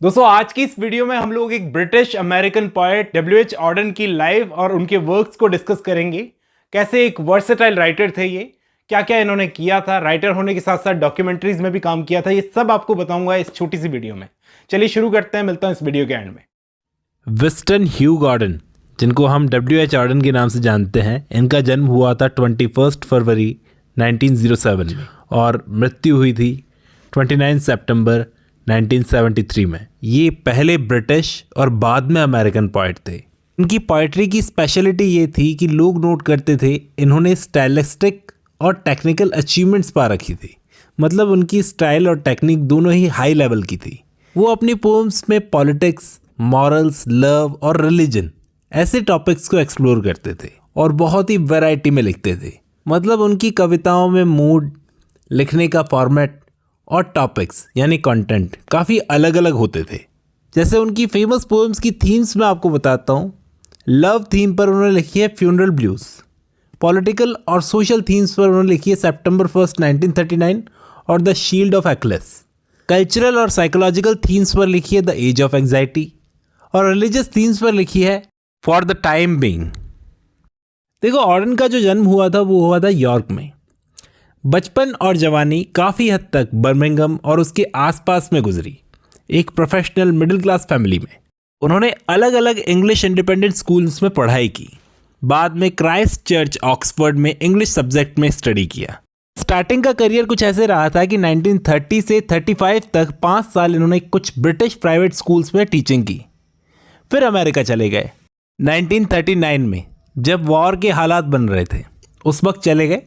दोस्तों आज की इस वीडियो में हम लोग एक British American poet W H. Auden की लाइफ और उनके वर्क्स को डिस्कस करेंगे। कैसे एक वर्सेटाइल राइटर थे ये, क्या क्या इन्होंने किया था, राइटर होने के साथ साथ डॉक्यूमेंट्रीज में भी काम किया था, ये सब आपको बताऊंगा इस छोटी सी वीडियो में। चलिए शुरू करते हैं, मिलता हूं इस वीडियो के एंड में। विंस्टन ह्यू गॉर्डन, जिनको हम डब्ल्यू.एच. ऑर्डन के नाम से जानते हैं, इनका जन्म हुआ था 21 फरवरी 1907 में और मृत्यु हुई थी 29 सितंबर 1973 में। ये पहले ब्रिटिश और बाद में अमेरिकन पोएट थे। इनकी पोएट्री की स्पेशलिटी ये थी कि लोग नोट करते थे इन्होंने स्टाइलिस्टिक और टेक्निकल अचीवमेंट्स पा रखी थी। मतलब उनकी स्टाइल और टेक्निक दोनों ही हाई लेवल की थी। वो अपनी पोम्स में पॉलिटिक्स, मॉरल्स, लव और रिलीजन ऐसे टॉपिक्स को एक्सप्लोर करते थे और बहुत ही वैरायटी में लिखते थे। मतलब उनकी कविताओं में मूड, लिखने का फॉर्मेट और टॉपिक्स यानी कंटेंट काफ़ी अलग अलग होते थे। जैसे उनकी फेमस पोएम्स की थीम्स मैं आपको बताता हूँ। लव थीम पर उन्होंने लिखी है फ्यूनरल ब्लूज। पॉलिटिकल और सोशल थीम्स पर उन्होंने लिखी है सेप्टेम्बर 1, 1939 और द शील्ड ऑफ एक्लेस। कल्चरल और साइकोलॉजिकल थीम्स पर लिखी है द एज ऑफ एंग्जाइटी और रिलीजियस थीम्स पर लिखी है फॉर द टाइम बीइंग। देखो, ऑर्डन का जो जन्म हुआ था वो हुआ था यॉर्क में। बचपन और जवानी काफ़ी हद तक बर्मिंघम और उसके आसपास में गुजरी। एक प्रोफेशनल मिडिल क्लास फैमिली में उन्होंने अलग अलग इंग्लिश इंडिपेंडेंट स्कूल्स में पढ़ाई की। बाद में क्राइस्ट चर्च ऑक्सफोर्ड में इंग्लिश सब्जेक्ट में स्टडी किया। स्टार्टिंग का करियर कुछ ऐसे रहा था कि 1930 से 35 तक 5 साल इन्होंने कुछ ब्रिटिश प्राइवेट स्कूल्स में टीचिंग की। फिर अमेरिका चले गए 1939 में, जब वॉर के हालात बन रहे थे, उस वक्त चले गए।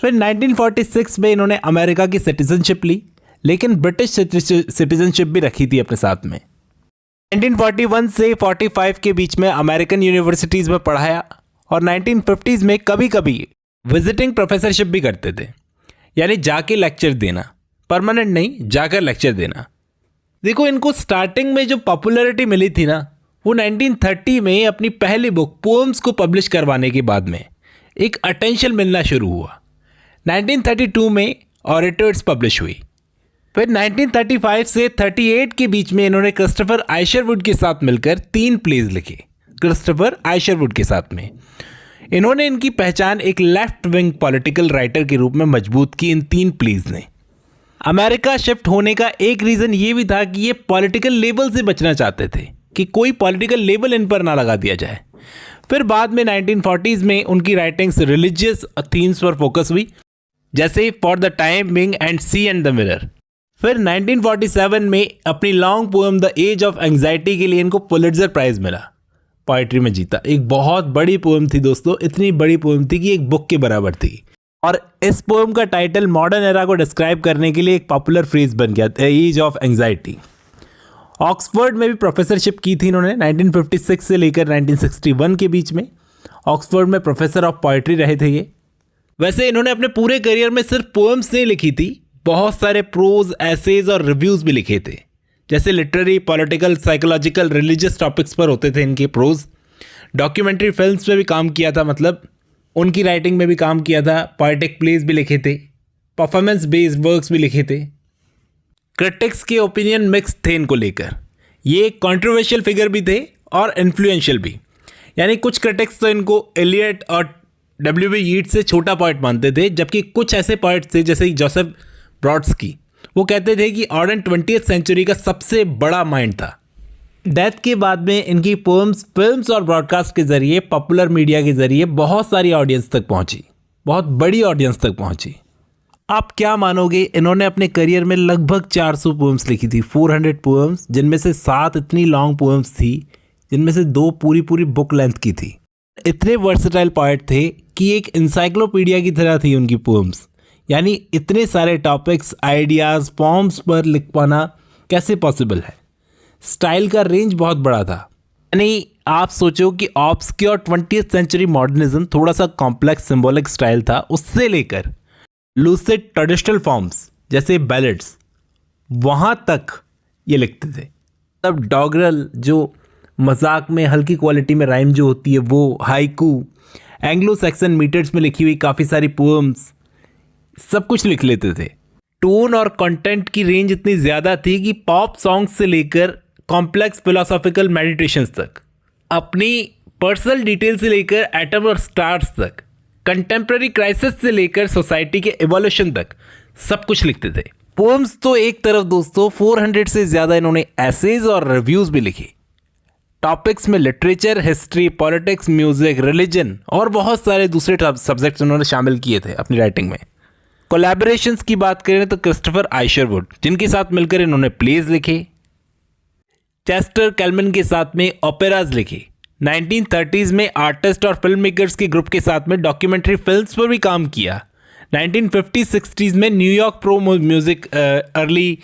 फिर 1946 में इन्होंने अमेरिका की सिटीजनशिप ली, लेकिन ब्रिटिश सिटीजनशिप भी रखी थी अपने साथ में। 1941 से 45 के बीच में अमेरिकन यूनिवर्सिटीज़ में पढ़ाया और 1950s में कभी कभी विजिटिंग प्रोफेसरशिप भी करते थे, यानी जाके लेक्चर देना। परमानेंट नहीं, जाकर लेक्चर देना। देखो, इनको स्टार्टिंग में जो पॉपुलैरिटी मिली थी ना, वो 1930 में अपनी पहली बुक पोएम्स को पब्लिश करवाने के बाद में एक अटेंशन मिलना शुरू हुआ। 1932 में ऑरेटर्स पब्लिश हुई। फिर 1935 से 38 के बीच में इन्होंने क्रिस्टोफर आइशरवुड के साथ मिलकर 3 प्लेज लिखे। क्रिस्टोफर आइशरवुड के साथ में इन्होंने इनकी पहचान एक लेफ्ट विंग पॉलिटिकल राइटर के रूप में मजबूत की इन 3 प्लेज ने। अमेरिका शिफ्ट होने का एक रीज़न ये भी था कि ये पॉलिटिकल लेबल से बचना चाहते थे कि कोई पॉलिटिकल लेबल इन पर ना लगा दिया जाए। फिर बाद में 1940s में उनकी राइटिंग्स रिलीजियस थीम्स पर फोकस हुई, जैसे for the time being and sea and the mirror. फिर 1947 में अपनी long poem the age of anxiety के लिए इनको पुलिट्जर प्राइज मिला, पोएट्री में जीता। एक बहुत बड़ी पोएम थी दोस्तों, इतनी बड़ी पोएम थी कि एक बुक के बराबर थी। और इस पोएम का टाइटल मॉडर्न एरा को डिस्क्राइब करने के लिए एक पॉपुलर फ्रेज बन गया, the age of anxiety. Oxford में भी प्रोफेसरशिप की थी इन्होंने 1956 से लेकर 1961 के बीच में। ऑक्सफोर्ड में प्रोफेसर ऑफ पोएट्री रहे थे ये। वैसे इन्होंने अपने पूरे करियर में सिर्फ पोएम्स नहीं लिखी थी, बहुत सारे प्रोज, एसेज और रिव्यूज़ भी लिखे थे। जैसे literary, political, psychological, religious topics पर होते थे इनके प्रोज। डॉक्यूमेंट्री फिल्म्स में भी काम किया था, मतलब उनकी राइटिंग में भी काम किया था। पोएटिक प्लेज भी लिखे थे, परफॉर्मेंस बेस्ड वर्क्स भी लिखे थे। क्रिटिक्स के ओपिनियन मिक्स थे इनको लेकर। ये कंट्रोवर्शियल फिगर भी थे और इन्फ्लुएंशियल भी। यानी कुछ क्रिटिक्स तो इनको एलियट और W.B. यीट्स से छोटा पोएट मानते थे, जबकि कुछ ऐसे पोएट्स थे जैसे जोसेफ ब्रॉडस्की, वो कहते थे कि ऑर्डन 20th सेंचुरी का सबसे बड़ा माइंड था। डेथ के बाद में इनकी पोएम्स फिल्म्स और ब्रॉडकास्ट के ज़रिए, पॉपुलर मीडिया के ज़रिए बहुत सारी ऑडियंस तक पहुंची, बहुत बड़ी ऑडियंस तक पहुंची। आप क्या मानोगे, इन्होंने अपने करियर में लगभग 400 पोएम्स लिखी थी, 400 पोएम्स, जिनमें से 7 इतनी लॉन्ग पोएम्स थी, जिनमें से 2 पूरी बुक लेंथ की थी। इतने वर्सेटाइल पोएट थे कि एक इंसाइक्लोपीडिया की तरह थी उनकी पोएम्स। यानी इतने सारे टॉपिक्स, आइडियाज़, फॉर्म्स पर लिख पाना कैसे पॉसिबल है। स्टाइल का रेंज बहुत बड़ा था। यानी आप सोचो कि ऑब्सक्योर 20th सेंचुरी मॉडर्निज्म, थोड़ा सा कॉम्प्लेक्स सिंबॉलिक स्टाइल था, उससे लेकर लूसिड ट्रेडिशनल फॉर्म्स जैसे बैलेड्स, वहाँ तक ये लिखते थे। तब डॉगरल, जो मजाक में हल्की क्वालिटी में राइम जो होती है वो, हाइकू, एंग्लो सैक्सन मीटर्स में लिखी हुई काफ़ी सारी पोएम्स, सब कुछ लिख लेते थे। टोन और कंटेंट की रेंज इतनी ज़्यादा थी कि पॉप सॉन्ग्स से लेकर कॉम्प्लेक्स फिलोसॉफिकल मेडिटेशंस तक, अपनी पर्सनल डिटेल से लेकर एटम और स्टार्स तक, कंटेम्प्रेरी क्राइसिस से लेकर सोसाइटी के इवोल्यूशन तक सब कुछ लिखते थे। पोएम्स तो एक तरफ दोस्तों, 400 से ज़्यादा इन्होंने एसेज और रिव्यूज़ भी लिखे। टॉपिक्स में literature, history, politics, music, religion और बहुत सारे दूसरे सब्जेक्ट्स उन्होंने शामिल किए थे अपनी राइटिंग में। कोलैबोरेशंस की बात करें तो क्रिस्टोफर आइशरवुड, जिनके साथ मिलकर इन्होंने प्लेज लिखे, चेस्टर कैलमन के साथ में ओपेराज लिखे, 1930s में आर्टिस्ट और फिल्म मेकर्स के ग्रुप के साथ में डॉक्यूमेंट्री फिल्म्स पर भी काम किया, 1950-60s में New York pro music early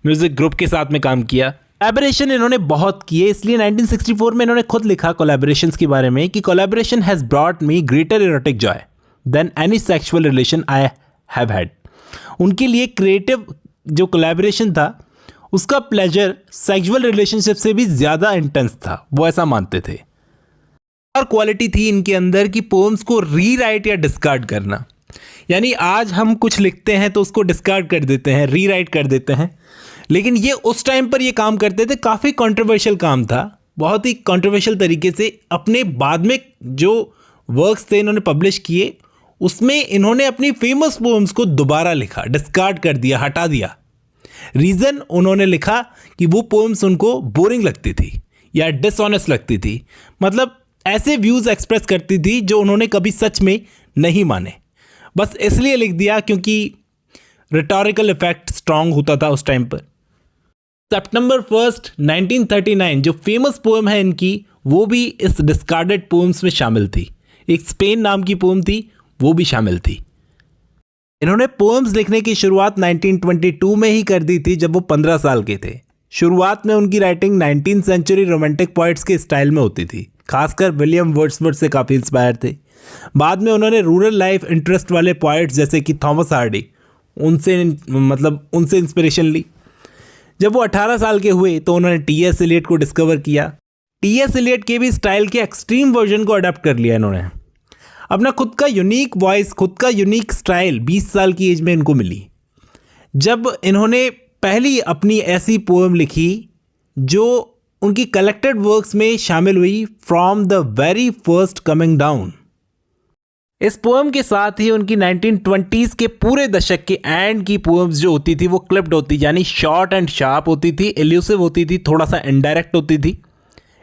music group के साथ में काम किया। कोलैबोरेशन इन्होंने बहुत किए, इसलिए 1964 में इन्होंने खुद लिखा कोलैबोरेशंस के बारे में कि collaboration has brought me greater erotic joy than any sexual relation I have had. उनके लिए क्रिएटिव जो कोलैबोरेशन था उसका प्लेजर सेक्सुअल रिलेशनशिप से भी ज़्यादा इंटेंस था, वो ऐसा मानते थे। और क्वालिटी थी इनके अंदर कि पोएम्स को रीराइट या डिस्कार्ड करना, यानी आज हम कुछ लिखते हैं तो उसको डिस्कार्ड कर देते हैं, रीराइट कर देते हैं, लेकिन ये उस टाइम पर ये काम करते थे। काफ़ी कंट्रोवर्शियल काम था, बहुत ही कंट्रोवर्शियल तरीके से अपने बाद में जो वर्क्स थे इन्होंने पब्लिश किए, उसमें इन्होंने अपनी फेमस पोएम्स को दोबारा लिखा, डिस्कार्ड कर दिया, हटा दिया। रीज़न उन्होंने लिखा कि वो पोएम्स उनको बोरिंग लगती थी या डिसऑनेस्ट लगती थी, मतलब ऐसे व्यूज़ एक्सप्रेस करती थी जो उन्होंने कभी सच में नहीं माने। बस इसलिए लिख दिया क्योंकि रिटोरिकल इफेक्ट स्ट्रांग होता था उस टाइम पर। सितंबर 1, 1939 जो फेमस पोएम है इनकी, वो भी इस डिस्कार्डेड पोएम्स में शामिल थी। एक स्पेन नाम की पोएम थी, वो भी शामिल थी। इन्होंने पोएम्स लिखने की शुरुआत 1922 में ही कर दी थी, जब वो 15 साल के थे। शुरुआत में उनकी writing 19th century romantic poets के स्टाइल में होती थी, खासकर विलियम वर्ड्सवर्थ से काफ़ी इंस्पायर थे। बाद में उन्होंने रूरल लाइफ इंटरेस्ट वाले पोइट्स जैसे कि थॉमस हार्डी, उनसे इंस्पिरेशन ली। जब वो 18 साल के हुए तो उन्होंने टी.एस. एलियट को डिस्कवर किया। टी.एस. एलियट के भी स्टाइल के एक्सट्रीम वर्जन को अडॉप्ट कर लिया इन्होंने। अपना खुद का यूनिक वॉइस, खुद का यूनिक स्टाइल 20 साल की एज में इनको मिली, जब इन्होंने पहली अपनी ऐसी पोएम लिखी जो उनकी कलेक्टेड वर्क्स में शामिल हुई, from the very first coming down. इस पोएम के साथ ही उनकी 1920s के पूरे दशक के एंड की पोएम्स जो होती थी वो क्लिप्ड होती, यानी शॉर्ट एंड शार्प होती थी, एल्यूसिव होती थी, थोड़ा सा इनडायरेक्ट होती थी।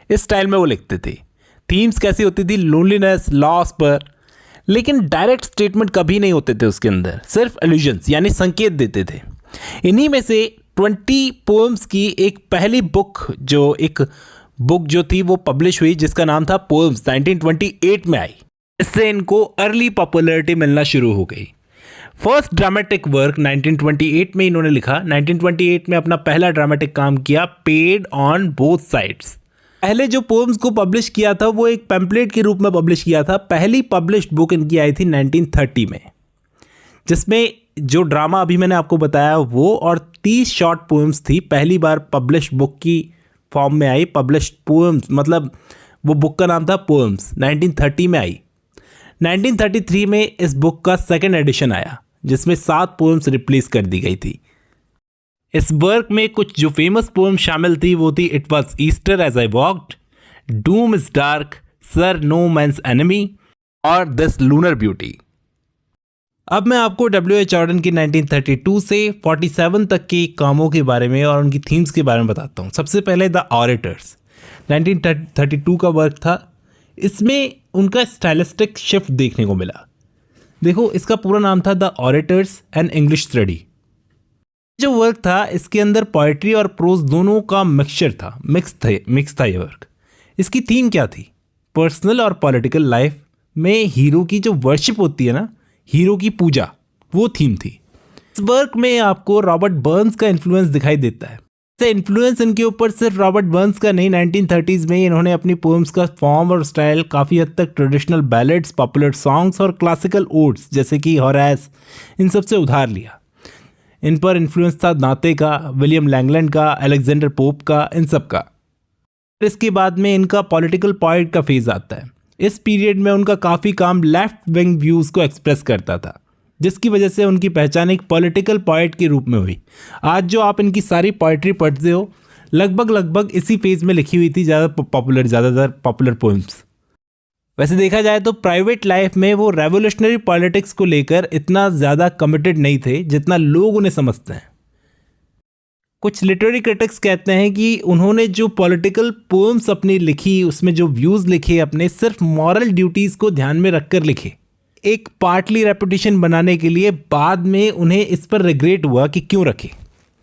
इस स्टाइल में वो लिखते थे। थीम्स कैसी होती थी? लोनलीनेस, लॉस पर, लेकिन डायरेक्ट स्टेटमेंट कभी नहीं होते थे उसके अंदर, सिर्फ एल्यूजन्स यानी संकेत देते थे। इन्हीं में से 20 पोएम्स की एक पहली बुक जो थी वो पब्लिश हुई, जिसका नाम था पोएम्स, 1928 में आई। इससे इनको अर्ली पॉपुलैरिटी मिलना शुरू हो गई। फर्स्ट ड्रामेटिक वर्क 1928 में इन्होंने लिखा। 1928 में अपना पहला ड्रामेटिक काम किया, पेड ऑन बोथ साइड्स। पहले जो पोएम्स को पब्लिश किया था वो एक पैम्पलेट के रूप में पब्लिश किया था। पहली पब्लिश्ड बुक इनकी आई थी 1930 में, जिसमें जो ड्रामा अभी मैंने आपको बताया वो और 30 शॉर्ट पोएम्स थी। पहली बार पब्लिश्ड बुक की फॉर्म में आई। पब्लिश्ड पोएम्स मतलब वो बुक का नाम था पोएम्स, 1930 में आई। 1933 में इस बुक का सेकेंड एडिशन आया, जिसमें 7 पोएम्स रिप्लेस कर दी गई थी। इस वर्क में कुछ जो फेमस पोएम शामिल थी वो थी it was Easter as I walked, doom is dark, sir no man's enemy और दिस लूनर ब्यूटी। अब मैं आपको W.H. ऑर्डन की 1932 से 47 तक के कामों के बारे में और उनकी थीम्स के बारे में बताता हूँ। सबसे पहले द ऑरेटर्स 1932 का वर्क था। इसमें उनका स्टाइलिस्टिक शिफ्ट देखने को मिला। देखो, इसका पूरा नाम था the orators and English study. जो वर्क था इसके अंदर पोएट्री और प्रोज दोनों का मिक्सचर था, मिक्स था ये वर्क। इसकी थीम क्या थी? पर्सनल और पॉलिटिकल लाइफ में हीरो की जो वर्शिप होती है ना, हीरो की पूजा, वो थीम थी। इस वर्क में आपको रॉबर्ट बर्न्स का इन्फ्लुएंस दिखाई देता है। से इन्फ्लुएंस इनके ऊपर सिर्फ रॉबर्ट बर्न्स का नहीं, 1930s में इन्होंने अपनी पोएम्स का फॉर्म और स्टाइल काफ़ी हद तक ट्रेडिशनल बैलेड्स, पॉपुलर सॉन्ग्स और क्लासिकल ओड्स जैसे कि होरेस, इन सब से उधार लिया। इन पर इन्फ्लुएंस था दांते का, विलियम लैंगलैंड का, अलेक्जेंडर पोप का, इन सब का। इसके बाद में इनका पॉलिटिकल पॉइंट का फेज आता है। इस पीरियड में उनका काफ़ी काम लेफ्ट विंग व्यूज़ को एक्सप्रेस करता था, जिसकी वजह से उनकी पहचान एक पॉलिटिकल पॉइट के रूप में हुई। आज जो आप इनकी सारी पोइट्री पढ़ते हो, लगभग इसी फेज में लिखी हुई थी ज़्यादातर पॉपुलर पोएम्स। वैसे देखा जाए तो प्राइवेट लाइफ में वो रेवोल्यूशनरी पॉलिटिक्स को लेकर इतना ज़्यादा कमिटेड नहीं थे जितना लोग उन्हें समझते हैं। कुछ लिटरेरी क्रिटिक्स कहते हैं कि उन्होंने जो पॉलिटिकल पोएम्स अपनी लिखी, उसमें जो व्यूज़ लिखे अपने, सिर्फ मॉरल ड्यूटीज़ को ध्यान में रखकर लिखे। एक पार्टली रेपुटेशन बनाने के लिए बाद में उन्हें इस पर रिग्रेट हुआ कि क्यों रखे।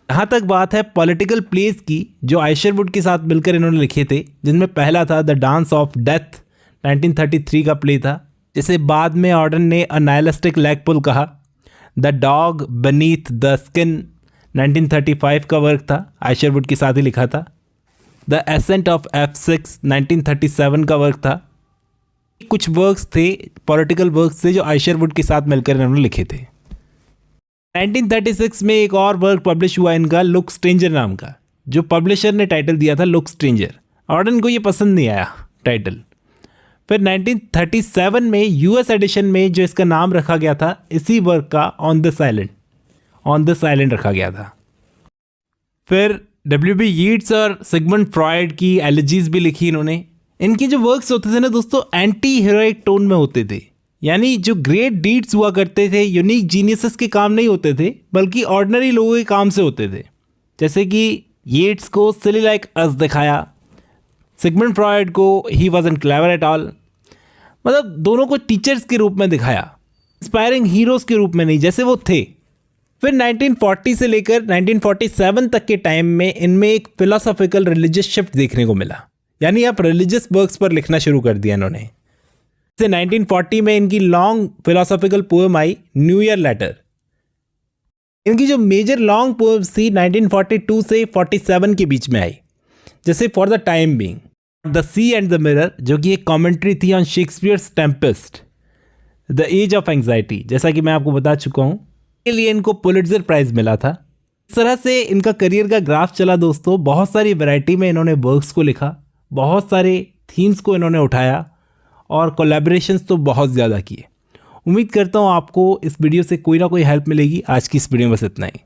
यहाँ तक बात है पॉलिटिकल प्लेस की, जो आइशरवुड के साथ मिलकर इन्होंने लिखे थे, जिनमें पहला था द डांस ऑफ डेथ 1933 का प्ले था, जिसे बाद में ऑर्डन ने अ नाइलिस्टिक लैग पुल कहा। The dog beneath the skin 1935 का वर्क था, आइशरवुड के साथ ही लिखा था। द एसेंट ऑफ F6 1937 का वर्क था। कुछ वर्क्स थे, पॉलिटिकल वर्क्स थे, जो आइशरवुड के साथ मिलकर इन्होंने लिखे थे। 1936 में एक और वर्क पब्लिश हुआ इनका, लुक स्ट्रेंजर नाम का, जो पब्लिशर ने टाइटल दिया था लुक स्ट्रेंजर। ऑर्डन को ये पसंद नहीं आया टाइटल। फिर 1937 में यूएस एडिशन में जो इसका नाम रखा गया था, इसी वर्क का ऑन द साइलेंट रखा गया था। फिर W.B. यीट्स और सिगमंड फ्रॉयड की एलिजीज भी लिखी इन्होंने। इनके जो वर्क्स होते थे ना दोस्तों, एंटी हीरोइक टोन में होते थे, यानी जो ग्रेट डीड्स हुआ करते थे, यूनिक जीनियसेस के काम नहीं होते थे, बल्कि ऑर्डिनरी लोगों के काम से होते थे। जैसे कि यीट्स को सिली लाइक अस दिखाया, सिगमंड फ्रॉयड को ही वाज़न्ट क्लेवर एट ऑल, मतलब दोनों को टीचर्स के रूप में दिखाया, इंस्पायरिंग हीरोज़ के रूप में नहीं, जैसे वो थे। फिर 1940 से लेकर 1947 तक के टाइम में इनमें एक फिलोसॉफिकल रिलीजियस शिफ्ट देखने को मिला, यानी अब रिलीजियस वर्क्स पर लिखना शुरू कर दिया इन्होंने। जैसे 1940 में इनकी long philosophical poem I knew year later. इनकी जो मेजर लॉन्ग पोएम्स थी 1942 से 47 के बीच में आई, जैसे for the time being, the sea and the mirror, जो कि एक कमेंट्री थी on Shakespeare's Tempest, the age of anxiety, जैसा कि मैं आपको बता चुका हूँ, के लिए इनको पुलिट्जर प्राइज मिला था। इस तरह से इनका करियर का ग्राफ चला दोस्तों। बहुत सारी वैरायटी में इन्होंने वर्क्स को लिखा, बहुत सारे थीम्स को इन्होंने उठाया और कोलैबोरेशंस तो बहुत ज़्यादा किए। उम्मीद करता हूँ आपको इस वीडियो से कोई ना कोई हेल्प मिलेगी। आज की इस वीडियो में बस इतना ही।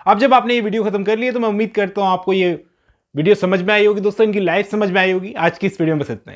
अब जब आपने ये वीडियो खत्म कर लिया तो मैं उम्मीद करता हूँ आपको ये वीडियो समझ में आई होगी दोस्तों, इनकी लाइफ समझ में आई होगी। आज की इस वीडियो में बस इतना ही।